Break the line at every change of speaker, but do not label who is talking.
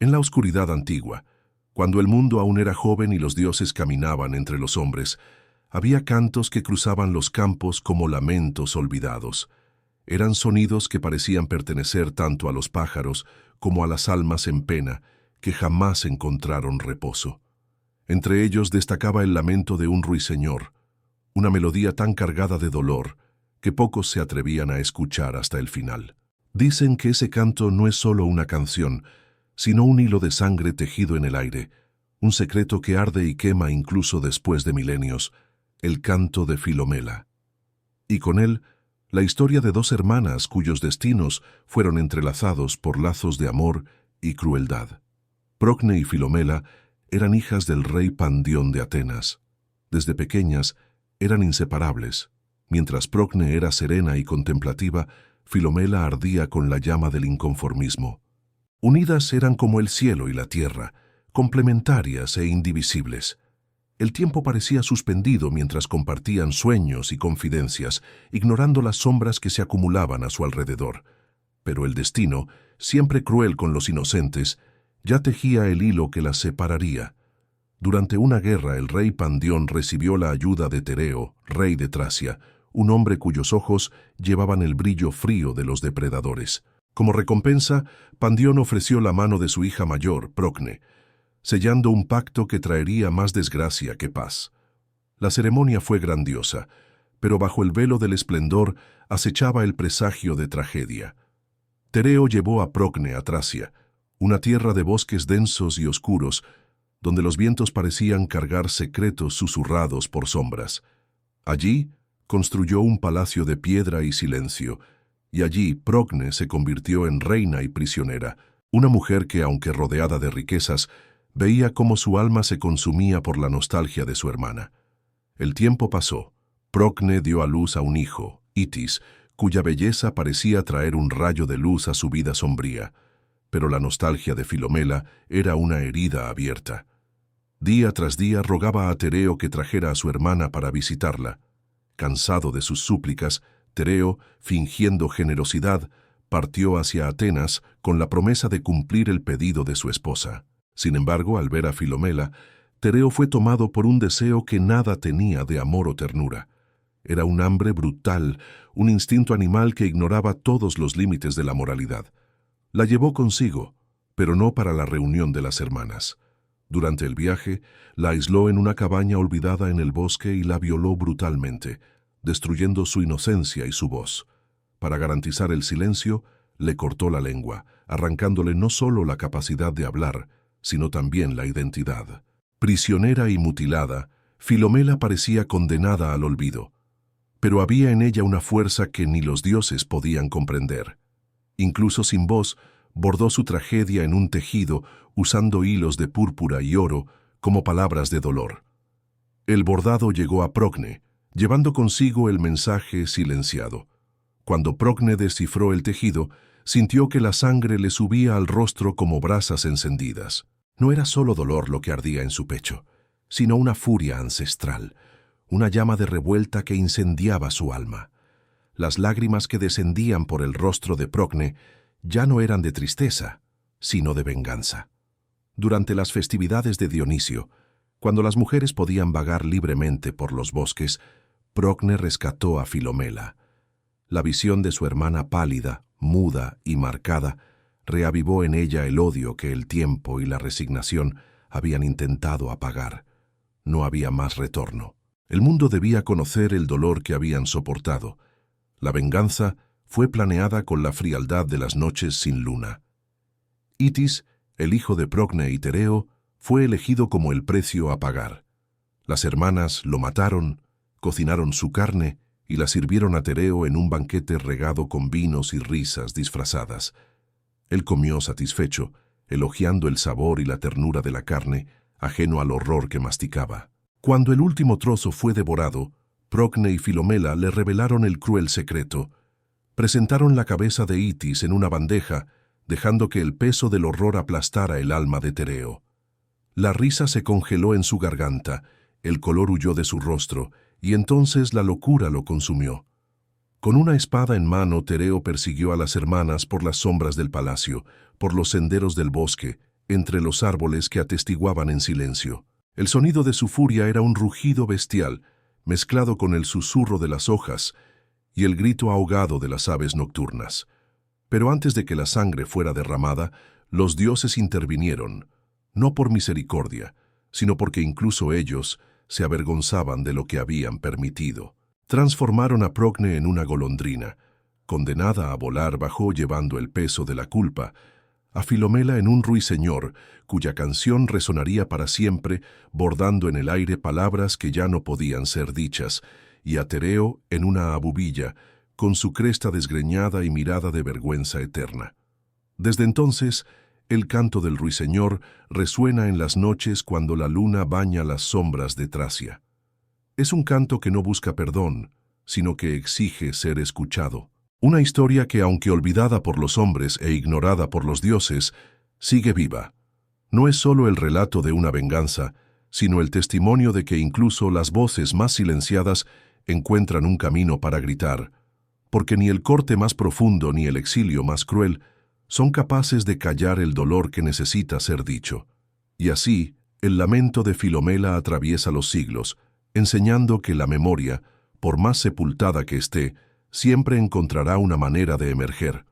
En la oscuridad antigua, cuando el mundo aún era joven y los dioses caminaban entre los hombres, había cantos que cruzaban los campos como lamentos olvidados. Eran sonidos que parecían pertenecer tanto a los pájaros como a las almas en pena, que jamás encontraron reposo. Entre ellos destacaba el lamento de un ruiseñor, una melodía tan cargada de dolor que pocos se atrevían a escuchar hasta el final. Dicen que ese canto no es solo una canción, sino un hilo de sangre tejido en el aire, un secreto que arde y quema incluso después de milenios, el canto de Filomela. Y con él, la historia de dos hermanas cuyos destinos fueron entrelazados por lazos de amor y crueldad. Procne y Filomela eran hijas del rey Pandión de Atenas. Desde pequeñas eran inseparables. Mientras Procne era serena y contemplativa, Filomela ardía con la llama del inconformismo. Unidas eran como el cielo y la tierra, complementarias e indivisibles. El tiempo parecía suspendido mientras compartían sueños y confidencias, ignorando las sombras que se acumulaban a su alrededor. Pero el destino, siempre cruel con los inocentes, ya tejía el hilo que las separaría. Durante una guerra, el rey Pandión recibió la ayuda de Tereo, rey de Tracia, un hombre cuyos ojos llevaban el brillo frío de los depredadores. Como recompensa, Pandión ofreció la mano de su hija mayor, Procne, sellando un pacto que traería más desgracia que paz. La ceremonia fue grandiosa, pero bajo el velo del esplendor acechaba el presagio de tragedia. Tereo llevó a Procne a Tracia, una tierra de bosques densos y oscuros, donde los vientos parecían cargar secretos susurrados por sombras. Allí construyó un palacio de piedra y silencio, y allí Procne se convirtió en reina y prisionera, una mujer que, aunque rodeada de riquezas, veía cómo su alma se consumía por la nostalgia de su hermana. El tiempo pasó. Procne dio a luz a un hijo, Itis, cuya belleza parecía traer un rayo de luz a su vida sombría, pero la nostalgia de Filomela era una herida abierta. Día tras día rogaba a Tereo que trajera a su hermana para visitarla. Cansado de sus súplicas, Tereo, fingiendo generosidad, partió hacia Atenas con la promesa de cumplir el pedido de su esposa. Sin embargo, al ver a Filomela, Tereo fue tomado por un deseo que nada tenía de amor o ternura. Era un hambre brutal, un instinto animal que ignoraba todos los límites de la moralidad. La llevó consigo, pero no para la reunión de las hermanas. Durante el viaje, la aisló en una cabaña olvidada en el bosque y la violó brutalmente, destruyendo su inocencia y su voz. Para garantizar el silencio, le cortó la lengua, arrancándole no solo la capacidad de hablar, sino también la identidad. Prisionera y mutilada, Filomela parecía condenada al olvido, pero había en ella una fuerza que ni los dioses podían comprender. Incluso sin voz, bordó su tragedia en un tejido, usando hilos de púrpura y oro como palabras de dolor. El bordado llegó a Procne, llevando consigo el mensaje silenciado. Cuando Procne descifró el tejido, sintió que la sangre le subía al rostro como brasas encendidas. No era solo dolor lo que ardía en su pecho, sino una furia ancestral, una llama de revuelta que incendiaba su alma. Las lágrimas que descendían por el rostro de Procne ya no eran de tristeza, sino de venganza. Durante las festividades de Dionisio, cuando las mujeres podían vagar libremente por los bosques, Procne rescató a Filomela. La visión de su hermana pálida, muda y marcada reavivó en ella el odio que el tiempo y la resignación habían intentado apagar. No había más retorno. El mundo debía conocer el dolor que habían soportado. La venganza fue planeada con la frialdad de las noches sin luna. Itis, el hijo de Procne y Tereo, fue elegido como el precio a pagar. Las hermanas lo mataron, cocinaron su carne y la sirvieron a Tereo en un banquete regado con vinos y risas disfrazadas. Él comió satisfecho, elogiando el sabor y la ternura de la carne, ajeno al horror que masticaba. Cuando el último trozo fue devorado, Procne y Filomela le revelaron el cruel secreto. Presentaron la cabeza de Itis en una bandeja, dejando que el peso del horror aplastara el alma de Tereo. La risa se congeló en su garganta, el color huyó de su rostro, y entonces la locura lo consumió. Con una espada en mano, Tereo persiguió a las hermanas por las sombras del palacio, por los senderos del bosque, entre los árboles que atestiguaban en silencio. El sonido de su furia era un rugido bestial, mezclado con el susurro de las hojas y el grito ahogado de las aves nocturnas. Pero antes de que la sangre fuera derramada, los dioses intervinieron, no por misericordia, sino porque incluso ellos se avergonzaban de lo que habían permitido. Transformaron a Procne en una golondrina, condenada a volar bajo llevando el peso de la culpa, a Filomela en un ruiseñor, cuya canción resonaría para siempre, bordando en el aire palabras que ya no podían ser dichas, y a Tereo en una abubilla, con su cresta desgreñada y mirada de vergüenza eterna. Desde entonces, el canto del ruiseñor resuena en las noches cuando la luna baña las sombras de Tracia. Es un canto que no busca perdón, sino que exige ser escuchado. Una historia que, aunque olvidada por los hombres e ignorada por los dioses, sigue viva. No es solo el relato de una venganza, sino el testimonio de que incluso las voces más silenciadas encuentran un camino para gritar, porque ni el corte más profundo ni el exilio más cruel son capaces de callar el dolor que necesita ser dicho. Y así, el lamento de Filomela atraviesa los siglos, enseñando que la memoria, por más sepultada que esté, siempre encontrará una manera de emerger.